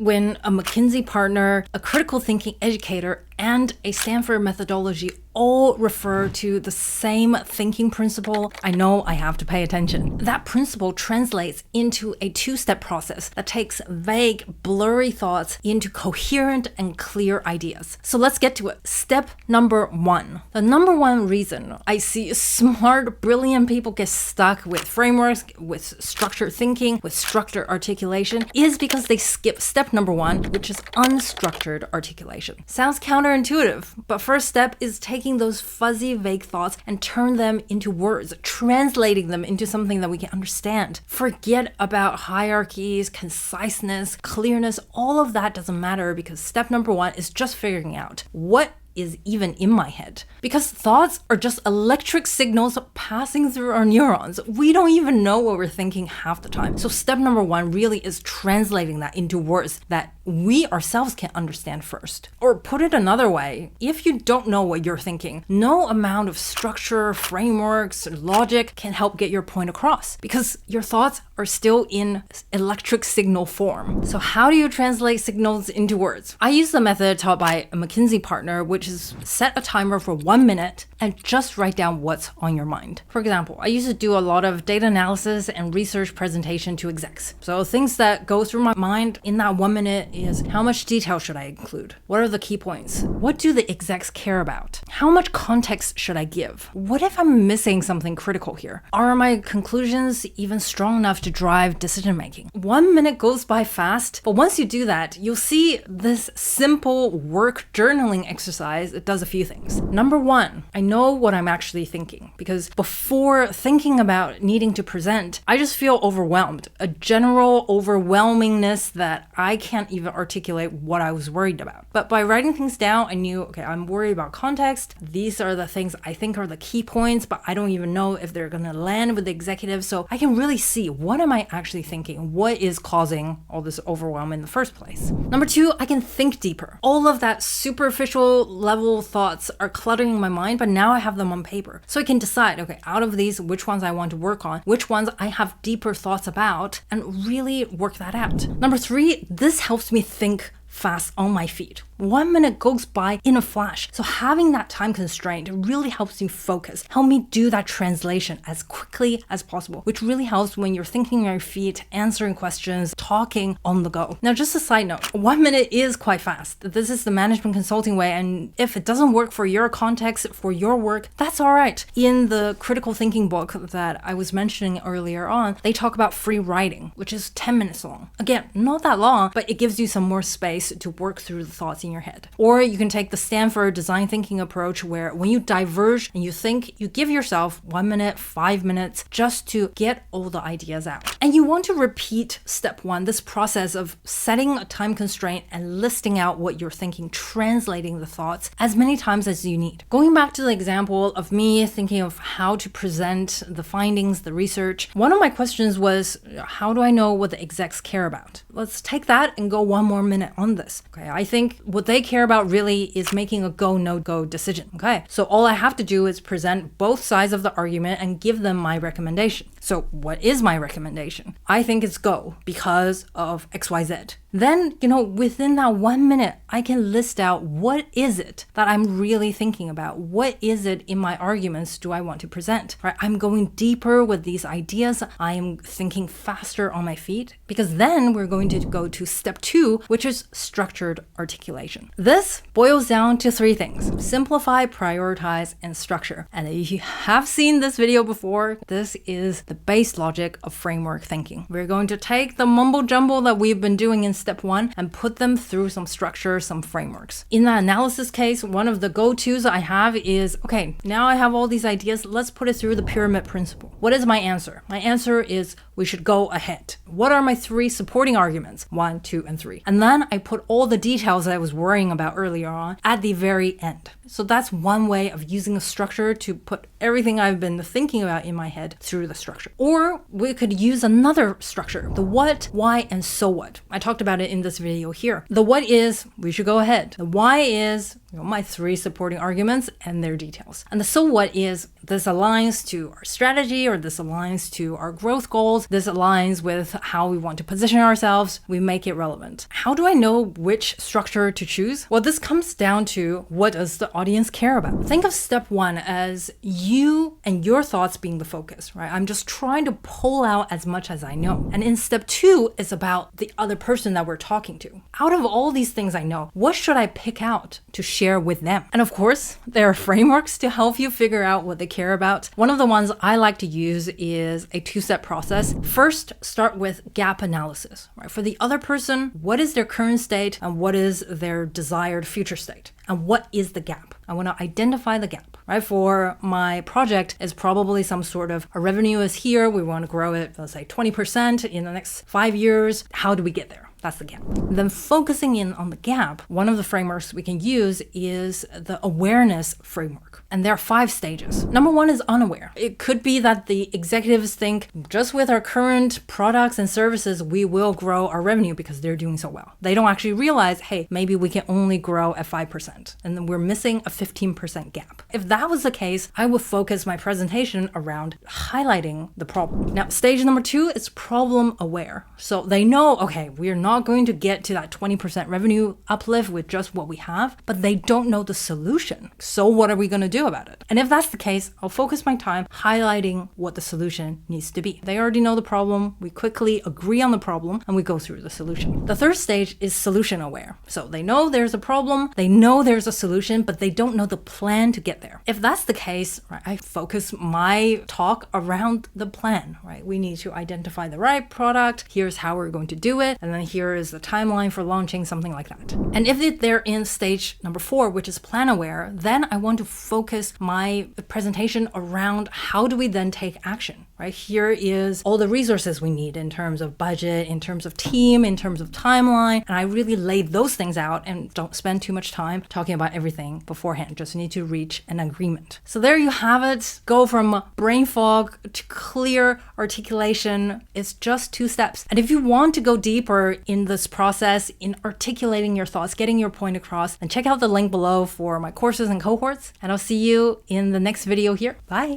when a McKinsey partner, a critical thinking educator, and a Stanford methodology all refer to the same thinking principle, I know I have to pay attention. That principle translates into a two-step process that takes vague, blurry thoughts into coherent and clear ideas. So let's get to it. Step number 1. The number one reason I see smart, brilliant people get stuck with frameworks, with structured thinking, with structured articulation, is because they skip step number 1, which is unstructured articulation. Sounds counterintuitive, but first step is taking those fuzzy, vague thoughts and turn them into words, translating them into something that we can understand. Forget about hierarchies, conciseness, clearness. All of that doesn't matter because step number 1 is just figuring out what is even in my head. Because thoughts are just electric signals passing through our neurons. We don't even know what we're thinking half the time. So step number 1 really is translating that into words that we ourselves can understand first. Or put it another way, if you don't know what you're thinking, no amount of structure, frameworks, logic can help get your point across because your thoughts are still in electric signal form. So how do you translate signals into words? I use the method taught by a McKinsey partner, which is set a timer for 1 minute and just write down what's on your mind. For example, I used to do a lot of data analysis and research presentation to execs. So things that go through my mind in that 1 minute is how much detail should I include? What are the key points? What do the execs care about? How much context should I give? What if I'm missing something critical here? Are my conclusions even strong enough to drive decision making? 1 minute goes by fast, but once you do that, you'll see this simple work journaling exercise. It does a few things. Number 1, I know what I'm actually thinking because before thinking about needing to present, I just feel overwhelmed, a general overwhelmingness that I can't even articulate what I was worried about. But by writing things down, I knew, okay, I'm worried about context. These are the things I think are the key points, but I don't even know if they're going to land with the executive. So I can really see, what am I actually thinking? What is causing all this overwhelm in the first place? Number 2, I can think deeper. All of that superficial level thoughts are cluttering my mind, but now I have them on paper. So I can decide, okay, out of these, which ones I want to work on, which ones I have deeper thoughts about, and really work that out. Number 3, this helps me think fast on my feet. 1 minute goes by in a flash. So having that time constraint really helps me focus, help me do that translation as quickly as possible, which really helps when you're thinking on your feet, answering questions, talking on the go. Now, just a side note, 1 minute is quite fast. This is the management consulting way, and if it doesn't work for your context, for your work, that's all right. In the critical thinking book that I was mentioning earlier on, they talk about free writing, which is 10 minutes long. Again, not that long, but it gives you some more space to work through the thoughts in your head. Or you can take the Stanford design thinking approach where when you diverge and you think, you give yourself 1 minute, 5 minutes just to get all the ideas out. And you want to repeat step 1, this process of setting a time constraint and listing out what you're thinking, translating the thoughts as many times as you need. Going back to the example of me thinking of how to present the findings, the research, one of my questions was, how do I know what the execs care about? Let's take that and go 1 more minute on this. Okay, I think what they care about really is making a go, no go decision. Okay, so all I have to do is present both sides of the argument and give them my recommendation. So what is my recommendation? I think it's go because of XYZ. Then, within that 1 minute, I can list out what is it that I'm really thinking about? What is it in my arguments do I want to present? Right? I'm going deeper with these ideas. I am thinking faster on my feet because then we're going to go to step 2, which is structured articulation. This boils down to 3 things: simplify, prioritize, and structure. And if you have seen this video before, this is the base logic of framework thinking. We're going to take the mumbo jumbo that we've been doing in step 1 and put them through some structure, some frameworks. In the analysis case, one of the go-tos I have is, okay, now I have all these ideas, let's put it through the pyramid principle. What is my answer? My answer is we should go ahead. What are my 3 supporting arguments? 1, 2, and 3. And then I put all the details that I was worrying about earlier on at the very end. So that's one way of using a structure to put everything I've been thinking about in my head through the structure. structure. Or we could use another structure, the what, why, and so what. I talked about it in this video here. The what is, we should go ahead. The why is, my 3 supporting arguments and their details. And the so what is, this aligns to our strategy, or this aligns to our growth goals. This aligns with how we want to position ourselves. We make it relevant. How do I know which structure to choose? Well, this comes down to, what does the audience care about? Think of step 1 as you and your thoughts being the focus, right? I'm just trying to pull out as much as I know. And in step 2, it's about the other person that we're talking to. Out of all these things I know, what should I pick out to share with them? And of course, there are frameworks to help you figure out what they care about. One of the ones I like to use is a 2-step process. First, start with gap analysis, right? For the other person, what is their current state and what is their desired future state? And what is the gap? I want to identify the gap, right? For my project, it's probably some sort of, our revenue is here, we want to grow it, let's say 20% in the next 5 years. How do we get there? That's the gap. Then focusing in on the gap, one of the frameworks we can use is the awareness framework. And there are 5 stages. Number 1 is unaware. It could be that the executives think just with our current products and services, we will grow our revenue because they're doing so well. They don't actually realize, hey, maybe we can only grow at 5%. And then we're missing a 15% gap. If that was the case, I would focus my presentation around highlighting the problem. Now, stage number 2 is problem aware. So they know, okay, we're not going to get to that 20% revenue uplift with just what we have, but they don't know the solution. So what are we going to do about it? And if that's the case, I'll focus my time highlighting what the solution needs to be. They already know the problem, we quickly agree on the problem, and we go through the solution. The 3rd stage is solution aware. So they know there's a problem, they know there's a solution, but they don't know the plan to get there. If that's the case, right, I focus my talk around the plan, right? We need to identify the right product, here's how we're going to do it, and then here is the timeline for launching, something like that. And if they're in stage number 4, which is plan aware, then I want to focus my presentation around how do we then take action, right? Here is all the resources we need in terms of budget, in terms of team, in terms of timeline. And I really laid those things out and don't spend too much time talking about everything beforehand. Just need to reach an agreement. So there you have it. Go from brain fog to clear articulation. It's just 2 steps. And if you want to go deeper in this process, in articulating your thoughts, getting your point across, then check out the link below for my courses and cohorts. And I'll see you in the next video here. Bye.